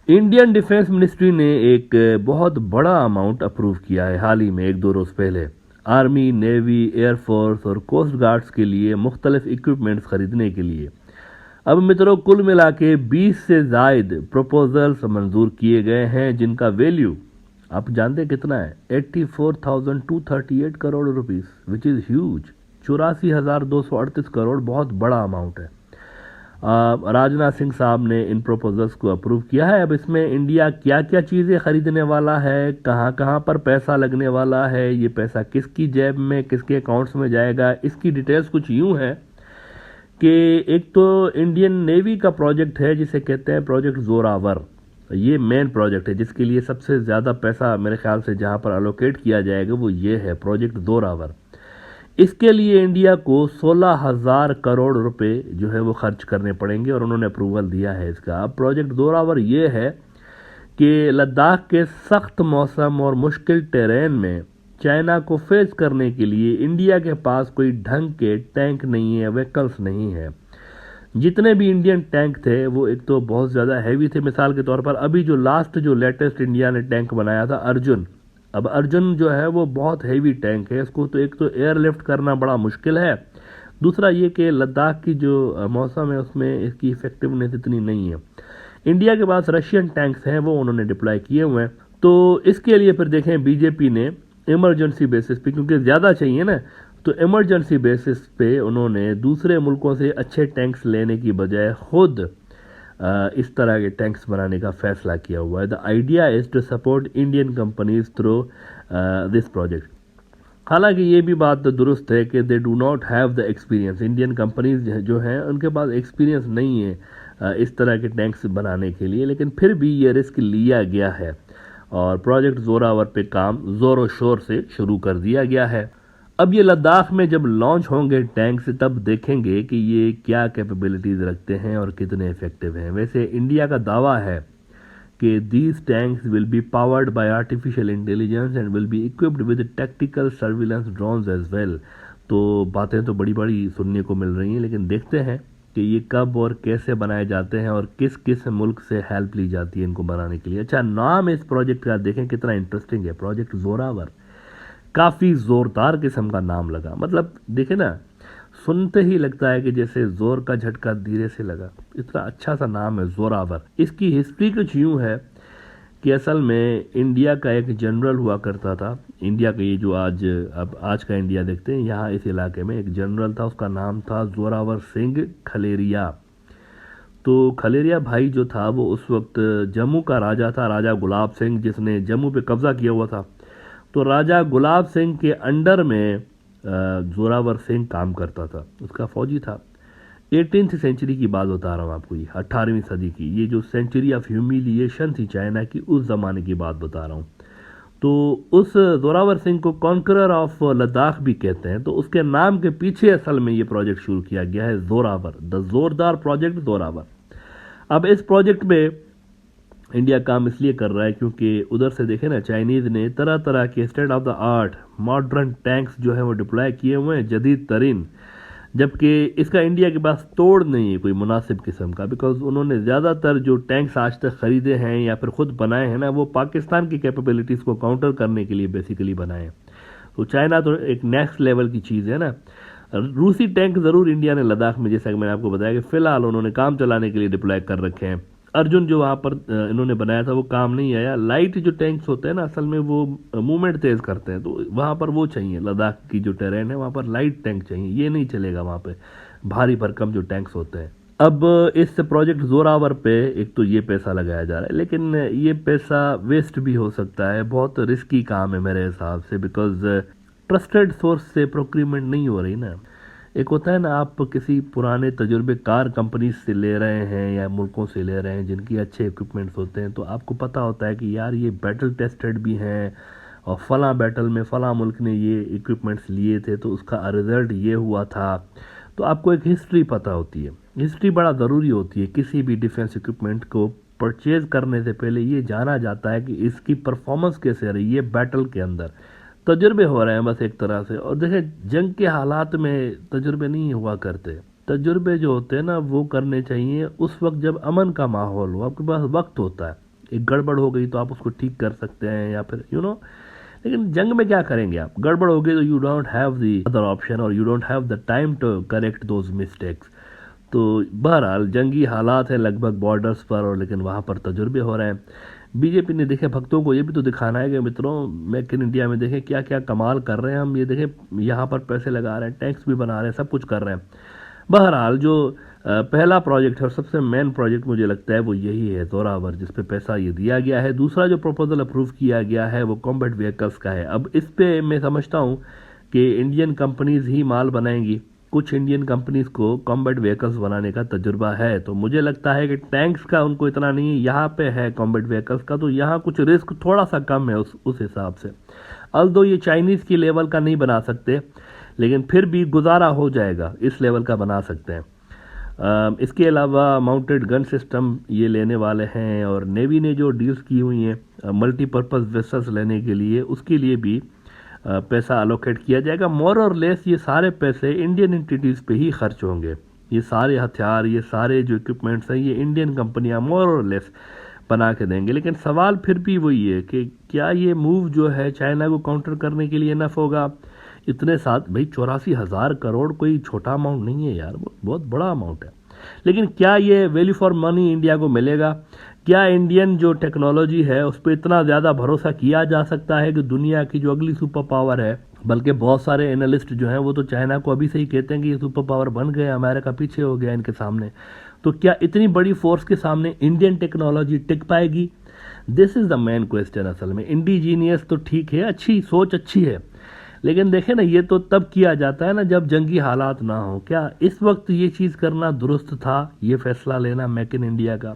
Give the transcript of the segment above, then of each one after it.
Indian defence ministry ने एक बहुत बड़ा अमाउंट अप्रूव किया है हाल ही में, एक दो रोज पहले, आर्मी, नेवी, एयरफोर्स और कोस्ट गार्ड्स के लिए मुख्तलिफ इक्विपमेंट्स खरीदने के लिए। अब मित्रों, कुल मिला के 20 से जायद प्रपोजल्स मंजूर किए गए हैं, जिनका वैल्यू आप जानते हैं कितना है? 84,238 crore rupees, which is huge. 84,238 crore बहुत बड़ा अमाउंट है। राजनाथ सिंह साहब ने इन प्रपोजल्स को अप्रूव किया है। अब इसमें इंडिया क्या क्या चीज़ें खरीदने वाला है, कहाँ कहाँ पर पैसा लगने वाला है, ये पैसा किसकी जेब में, किसके अकाउंट्स में जाएगा, इसकी डिटेल्स कुछ यूँ है कि एक तो इंडियन नेवी का प्रोजेक्ट है जिसे कहते हैं प्रोजेक्ट जोरावर। ये मेन प्रोजेक्ट है जिसके लिए सबसे ज़्यादा पैसा मेरे ख्याल से जहाँ पर अलोकेट किया जाएगा वो ये है प्रोजेक्ट जोरावर। इसके लिए इंडिया को 16,000 करोड़ रुपए जो है वो खर्च करने पड़ेंगे और उन्होंने अप्रूवल दिया है इसका। अब प्रोजेक्ट जोरावर ये है कि लद्दाख के सख्त मौसम और मुश्किल टेरेन में चाइना को फेस करने के लिए इंडिया के पास कोई ढंग के टैंक नहीं है, व्हीकल्स नहीं है। जितने भी इंडियन टैंक थे वो एक तो बहुत ज़्यादा हैवी थे। मिसाल के तौर पर अभी जो लेटेस्ट इंडिया ने टैंक बनाया था अर्जुन, अब अर्जुन जो है वो बहुत हैवी टैंक है। इसको तो एक तो एयरलिफ्ट करना बड़ा मुश्किल है, दूसरा ये कि लद्दाख की जो मौसम है उसमें इसकी इफेक्टिवनेस इतनी नहीं है। इंडिया के पास रशियन टैंक्स हैं, वो उन्होंने डिप्लॉय किए हुए हैं। तो इसके लिए फिर देखें बीजेपी ने इमरजेंसी बेसिस पे, क्योंकि ज़्यादा चाहिए ना, तो इमरजेंसी बेसिस पे उन्होंने दूसरे मुल्कों से अच्छे टैंक्स लेने की बजाय खुद इस तरह के टैंक्स बनाने का फैसला किया हुआ है। The idea is to support Indian companies through this project. हालांकि ये भी बात दुरुस्त है कि they do not have the experience. Indian companies जो हैं उनके पास एक्सपीरियंस नहीं है इस तरह के टैंक्स बनाने के लिए, लेकिन फिर भी ये रिस्क लिया गया है और प्रोजेक्ट जोरावर पे काम ज़ोरों शोर से शुरू कर दिया गया है। अब ये लद्दाख में जब लॉन्च होंगे टैंक्स तब देखेंगे कि ये क्या कैपेबिलिटीज़ रखते हैं और कितने इफेक्टिव हैं। वैसे इंडिया का दावा है कि these tanks will be powered by artificial intelligence and will be equipped with tactical surveillance drones as well. तो बातें तो बड़ी बड़ी सुनने को मिल रही हैं, लेकिन देखते हैं कि ये कब और कैसे बनाए जाते हैं और किस किस मुल्क से हेल्प ली जाती है इनको बनाने के लिए। अच्छा, नाम इस प्रोजेक्ट का देखें कितना इंटरेस्टिंग है, प्रोजेक्ट जोरावर। काफ़ी ज़ोरदार किस्म का नाम लगा, मतलब देखे ना, सुनते ही लगता है कि जैसे जोर का झटका धीरे से लगा। इतना अच्छा सा नाम है जोरावर। इसकी हिस्ट्री कुछ यूँ है कि असल में इंडिया का एक जनरल हुआ करता था। इंडिया का ये जो आज का इंडिया देखते हैं, यहाँ इस इलाके में एक जनरल था, उसका नाम था जोरावर सिंह खलेरिया। तो खलेरिया भाई जो था वो उस वक्त जम्मू का राजा था, राजा गुलाब सिंह, जिसने जम्मू पे कब्ज़ा किया हुआ था। तो राजा गुलाब सिंह के अंडर में जोरावर सिंह काम करता था, उसका फौजी था। 18th सेंचुरी की बात बता रहा हूँ आपको, ये 18वीं सदी की, ये जो सेंचुरी ऑफ ह्यूमिलिएशन थी चाइना की, उस ज़माने की बात बता रहा हूँ। तो उस जोरावर सिंह को कॉन्करर ऑफ लद्दाख भी कहते हैं। तो उसके नाम के पीछे असल में ये प्रोजेक्ट शुरू किया गया है, जोरावर, द जोरदार प्रोजेक्ट जोरावर। अब इस प्रोजेक्ट में इंडिया काम इसलिए कर रहा है क्योंकि उधर से देखें ना, चाइनीज़ ने तरह तरह के state of the art modern tanks जो है वो डिप्लॉय किए हुए हैं, जदीद तरीन, जबकि इसका इंडिया के पास तोड़ नहीं है कोई मुनासिब किस्म का। बिकॉज उन्होंने ज़्यादातर जो टैंक्स आज तक ख़रीदे हैं या फिर ख़ुद बनाए हैं ना, वो पाकिस्तान की कैपेबिलिटीज़ को काउंटर करने के लिए बेसिकली बनाए हैं। तो चाइना तो एक नेक्स्ट लेवल की चीज़ है ना। रूसी टैंक ज़रूर इंडिया ने लद्दाख में, जैसा कि मैंने आपको बताया, कि फ़िलहाल उन्होंने काम चलाने के लिए डिप्लॉय कर रखे हैं। अर्जुन जो वहाँ पर इन्होंने बनाया था वो काम नहीं आया। लाइट जो टैंक्स होते हैं ना, असल में वो मूवमेंट तेज़ करते हैं, तो वहाँ पर वो चाहिए। लद्दाख की जो टेरेन है वहाँ पर लाइट टैंक चाहिए, ये नहीं चलेगा वहाँ पे भारी भरकम जो टैंक्स होते हैं। अब इस प्रोजेक्ट जोरावर पे एक तो ये पैसा लगाया जा रहा है, लेकिन ये पैसा वेस्ट भी हो सकता है। बहुत रिस्की काम है मेरे हिसाब से, बिकॉज ट्रस्टेड सोर्स से प्रोक्यूरमेंट नहीं हो रही ना। एक होता है ना, आप किसी पुराने तजुर्बेकार कंपनी से ले रहे हैं या मुल्कों से ले रहे हैं जिनकी अच्छे इक्विपमेंट्स होते हैं, तो आपको पता होता है कि यार ये बैटल टेस्टेड भी हैं और फ़लाँ बैटल में फ़लाँ मुल्क ने ये इक्विपमेंट्स लिए थे तो उसका रिज़ल्ट ये हुआ था। तो आपको एक हिस्ट्री पता होती है। हिस्ट्री बड़ा ज़रूरी होती है। किसी भी डिफेंस इक्विपमेंट को परचेज़ करने से पहले ये जाना जाता है कि इसकी परफॉर्मेंस कैसे रही है बैटल के अंदर। तजुर्बे हो रहे हैं बस एक तरह से। और देखें, जंग के हालात में तजुर्बे नहीं हुआ करते। तजुर्बे जो होते हैं ना वो करने चाहिए उस वक्त जब अमन का माहौल हो, आपके पास वक्त होता है। एक गड़बड़ हो गई तो आप उसको ठीक कर सकते हैं या फिर लेकिन जंग में क्या करेंगे आप? गड़बड़ हो गई तो you don't have the other option और you don't have the time to correct those mistakes. तो बहरहाल जंगी हालात है लगभग बॉर्डर्स पर, और लेकिन वहाँ पर तजुर्बे हो रहे हैं। बीजेपी ने देखे भक्तों को ये भी तो दिखाना है कि मित्रों मेक इन इंडिया में देखें क्या क्या कमाल कर रहे हैं हम, ये देखें यहाँ पर पैसे लगा रहे हैं, टैक्स भी बना रहे हैं, सब कुछ कर रहे हैं। बहरहाल जो पहला प्रोजेक्ट है और सबसे मेन प्रोजेक्ट मुझे लगता है वो यही है जोरावर, जिस पे पैसा ये दिया गया है। दूसरा जो प्रपोजल अप्रूव किया गया है वो कॉम्बैट व्हीकल्स का है। अब इस पे मैं समझता हूँ कि इंडियन कंपनीज ही माल बनाएंगी। कुछ इंडियन कंपनीज को कॉम्बैट व्हीकल्स बनाने का तजुर्बा है, तो मुझे लगता है कि टैंक्स का उनको इतना नहीं है, यहाँ पे है कॉम्बैट व्हीकल्स का, तो यहाँ कुछ रिस्क थोड़ा सा कम है उस हिसाब से। अल्दो ये चाइनीज़ की लेवल का नहीं बना सकते, लेकिन फिर भी गुजारा हो जाएगा, इस लेवल का बना सकते हैं। इसके अलावा माउंटेड गन सिस्टम ये लेने वाले हैं, और नेवी ने जो डील्स की हुई हैं मल्टीपर्पज़ वेसल्स लेने के लिए, उसके लिए भी पैसा अलोकेट किया जाएगा। मोर और लेस ये सारे पैसे इंडियन एंटिटीज़ पे ही खर्च होंगे। ये सारे हथियार, ये सारे जो इक्विपमेंट्स हैं, ये इंडियन कंपनियां मोर और लेस बना के देंगे। लेकिन सवाल फिर भी वही है कि क्या ये मूव जो है चाइना को काउंटर करने के लिए इनफ होगा? इतने साथ भाई 84,000 करोड़ कोई छोटा अमाउंट नहीं है यार, बहुत बड़ा अमाउंट है। लेकिन क्या ये वैल्यू फॉर मनी इंडिया को मिलेगा? क्या इंडियन जो टेक्नोलॉजी है उस पर इतना ज़्यादा भरोसा किया जा सकता है कि दुनिया की जो अगली सुपर पावर है, बल्कि बहुत सारे एनालिस्ट जो हैं वो तो चाइना को अभी से ही कहते हैं कि ये सुपर पावर बन गया, अमेरिका पीछे हो गया इनके सामने। तो क्या इतनी बड़ी फोर्स के सामने इंडियन टेक्नोलॉजी टिक पाएगी? This is the main question. असल में इंडिजीनियस तो ठीक है, अच्छी सोच अच्छी है, लेकिन देखें ना, ये तो तब किया जाता है ना जब जंगी हालात ना हो। क्या इस वक्त ये चीज़ करना दुरुस्त था, ये फैसला लेना मेक इन इंडिया का?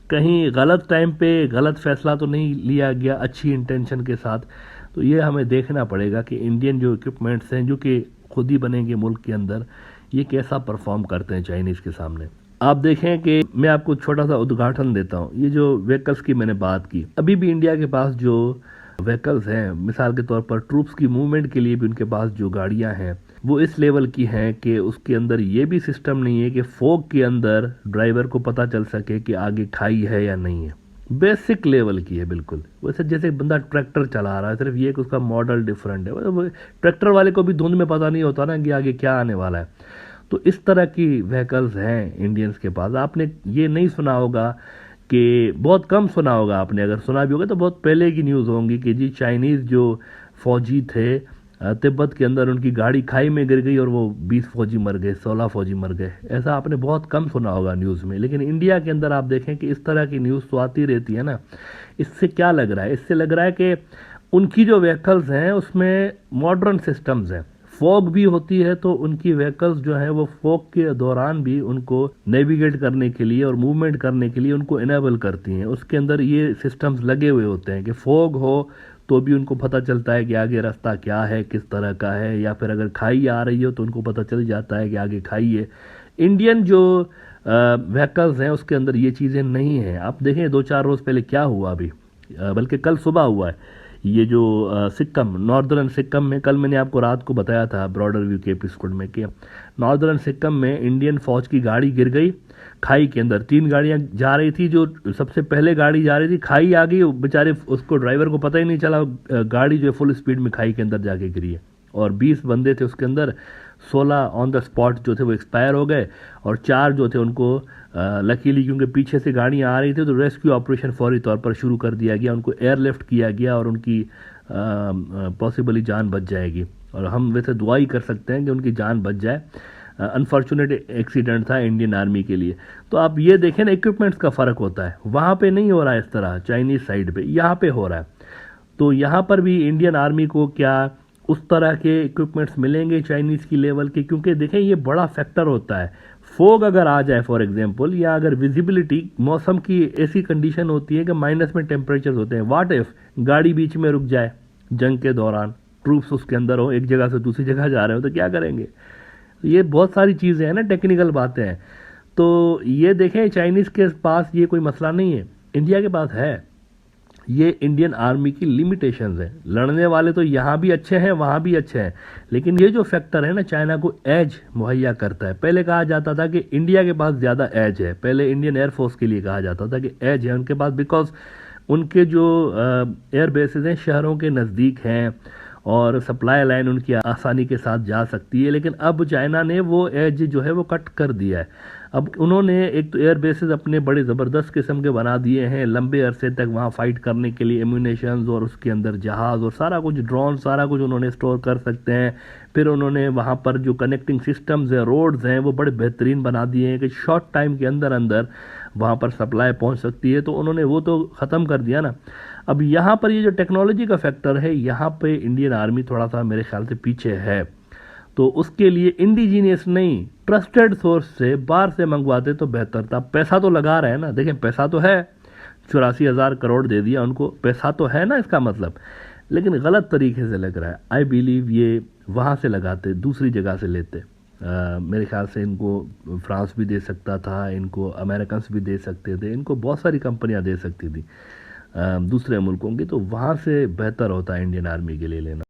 कहीं गलत टाइम पे गलत फैसला तो नहीं लिया गया अच्छी इंटेंशन के साथ? तो ये हमें देखना पड़ेगा कि इंडियन जो इक्विपमेंट्स हैं जो कि खुद ही बनेंगे मुल्क के अंदर, ये कैसा परफॉर्म करते हैं चाइनीज़ के सामने। आप देखें कि मैं आपको छोटा सा उद्घाटन देता हूँ। ये जो व्हीकल्स की मैंने बात की, अभी भी इंडिया के पास जो व्हीकल्स हैं, मिसाल के तौर पर ट्रूप्स की मूवमेंट के लिए भी उनके पास जो गाड़ियां हैं वो इस लेवल की हैं कि उसके अंदर ये भी सिस्टम नहीं है कि फॉग के अंदर ड्राइवर को पता चल सके कि आगे खाई है या नहीं है। बेसिक लेवल की है बिल्कुल, वैसे जैसे बंदा ट्रैक्टर चला रहा है, सिर्फ ये कि उसका मॉडल डिफरेंट है। मतलब ट्रैक्टर वाले को भी धुंध में पता नहीं होता ना कि आगे क्या आने वाला है। तो इस तरह की व्हीकल्स हैं इंडियंस के पास। आपने ये नहीं सुना होगा कि, बहुत कम सुना होगा आपने, अगर सुना भी होगा तो बहुत पहले की न्यूज़ होंगी कि जी चाइनीज़ जो फौजी थे तिब्बत के अंदर, उनकी गाड़ी खाई में गिर गई और वो 20 फौजी मर गए, 16 फौजी मर गए। ऐसा आपने बहुत कम सुना होगा न्यूज़ में। लेकिन इंडिया के अंदर आप देखें कि इस तरह की न्यूज़ तो आती रहती है ना। इससे क्या लग रहा है? इससे लग रहा है कि उनकी जो व्हीकल्स हैं उसमें मॉडर्न सिस्टम्स हैं। फॉग भी होती है तो उनकी व्हीकल्स जो है वो फॉग के दौरान भी उनको नेविगेट करने के लिए और मूवमेंट करने के लिए उनको इनेबल करती हैं। उसके अंदर ये सिस्टम्स लगे हुए होते हैं कि फॉग हो तो भी उनको पता चलता है कि आगे रास्ता क्या है, किस तरह का है, या फिर अगर खाई आ रही हो तो उनको पता चल जाता है कि आगे खाई है। इंडियन जो व्हीकल्स हैं उसके अंदर ये चीज़ें नहीं हैं। आप देखें 2-4 रोज़ पहले क्या हुआ, अभी बल्कि कल सुबह हुआ है, ये जो सिक्किम, नॉर्दर्न सिक्किम में, कल मैंने आपको रात को बताया था ब्रॉडर व्यू के एपिसोड में कि नॉर्दर्न सिक्किम में इंडियन फौज की गाड़ी गिर गई खाई के अंदर। 3 गाड़ियां जा रही थी, जो सबसे पहले गाड़ी जा रही थी खाई आ गई, बेचारे उसको ड्राइवर को पता ही नहीं चला, गाड़ी जो है फुल स्पीड में खाई के अंदर जाके गिरी है। और 20 बंदे थे उसके अंदर, 16 ऑन द स्पॉट जो थे वो एक्सपायर हो गए, और 4 जो थे उनको लकीली, क्योंकि पीछे से गाड़ियाँ आ रही थी तो रेस्क्यू ऑपरेशन फौरी तौर पर शुरू कर दिया गया, उनको एयरलिफ्ट किया गया और उनकी पॉसिबली जान बच जाएगी। और हम वैसे दुआ ही कर सकते हैं कि उनकी जान बच जाए। अनफॉर्चुनेट एक्सीडेंट था इंडियन आर्मी के लिए। तो आप ये देखें ना, इक्विपमेंट्स का फ़र्क होता है। वहाँ पे नहीं हो रहा है इस तरह चाइनीज़ साइड पे, यहाँ पे हो रहा है। तो यहाँ पर भी इंडियन आर्मी को क्या उस तरह के इक्विपमेंट्स मिलेंगे चाइनीज़ की लेवल के? क्योंकि देखें ये बड़ा फैक्टर होता है। फोग अगर आ जाए फॉर एग्जांपल, या अगर विजिबिलिटी, मौसम की ऐसी कंडीशन होती है कि माइनस में टेम्परेचर होते हैं, व्हाट इफ गाड़ी बीच में रुक जाए जंग के दौरान, ट्रूप्स उसके अंदर हो, एक जगह से दूसरी जगह जा रहे हो, तो क्या करेंगे? ये बहुत सारी चीज़ें हैं ना, टेक्निकल बातें हैं। तो ये देखें चाइनीज़ के पास ये कोई मसला नहीं है, इंडिया के पास है। ये इंडियन आर्मी की लिमिटेशंस हैं। लड़ने वाले तो यहाँ भी अच्छे हैं, वहाँ भी अच्छे हैं, लेकिन ये जो फैक्टर है ना, चाइना को एज मुहैया करता है। पहले कहा जाता था कि इंडिया के पास ज़्यादा एज है, पहले इंडियन एयरफोर्स के लिए कहा जाता था कि एज है उनके पास, बिकॉज उनके जो एयर बेसेस हैं शहरों के नज़दीक हैं और सप्लाई लाइन उनकी आसानी के साथ जा सकती है। लेकिन अब चाइना ने वो एज जो है वो कट कर दिया है। अब उन्होंने एक तो एयर बेसेस अपने बड़े ज़बरदस्त किस्म के बना दिए हैं, लंबे अरसे तक वहाँ फाइट करने के लिए एम्यूनेशंस और उसके अंदर जहाज़ और सारा कुछ, ड्रोन, सारा कुछ उन्होंने स्टोर कर सकते हैं। फिर उन्होंने वहाँ पर जो कनेक्टिंग सिस्टम्स हैं, रोड्स हैं, वो बड़े बेहतरीन बना दिए हैं कि शॉर्ट टाइम के अंदर अंदर वहाँ पर सप्लाई पहुँच सकती है। तो उन्होंने वो तो ख़त्म कर दिया ना। अब यहाँ पर ये जो टेक्नोलॉजी का फैक्टर है, यहाँ पे इंडियन आर्मी थोड़ा सा मेरे ख्याल से पीछे है। तो उसके लिए इंडिजीनियस नहीं, ट्रस्टेड सोर्स से बाहर से मंगवाते तो बेहतर था। पैसा तो लगा रहे हैं ना, देखें पैसा तो है, 84,000 करोड़ दे दिया उनको, पैसा तो है ना इसका मतलब, लेकिन गलत तरीके से लग रहा है। आई बिलीव ये वहाँ से लगाते, दूसरी जगह से लेते। मेरे ख्याल से इनको फ्रांस भी दे सकता था, इनको अमेरिकन्स भी दे सकते थे, इनको बहुत सारी कंपनियां दे सकती थी दूसरे मुल्कों की। तो वहाँ से बेहतर होता है इंडियन आर्मी के लिए लेना।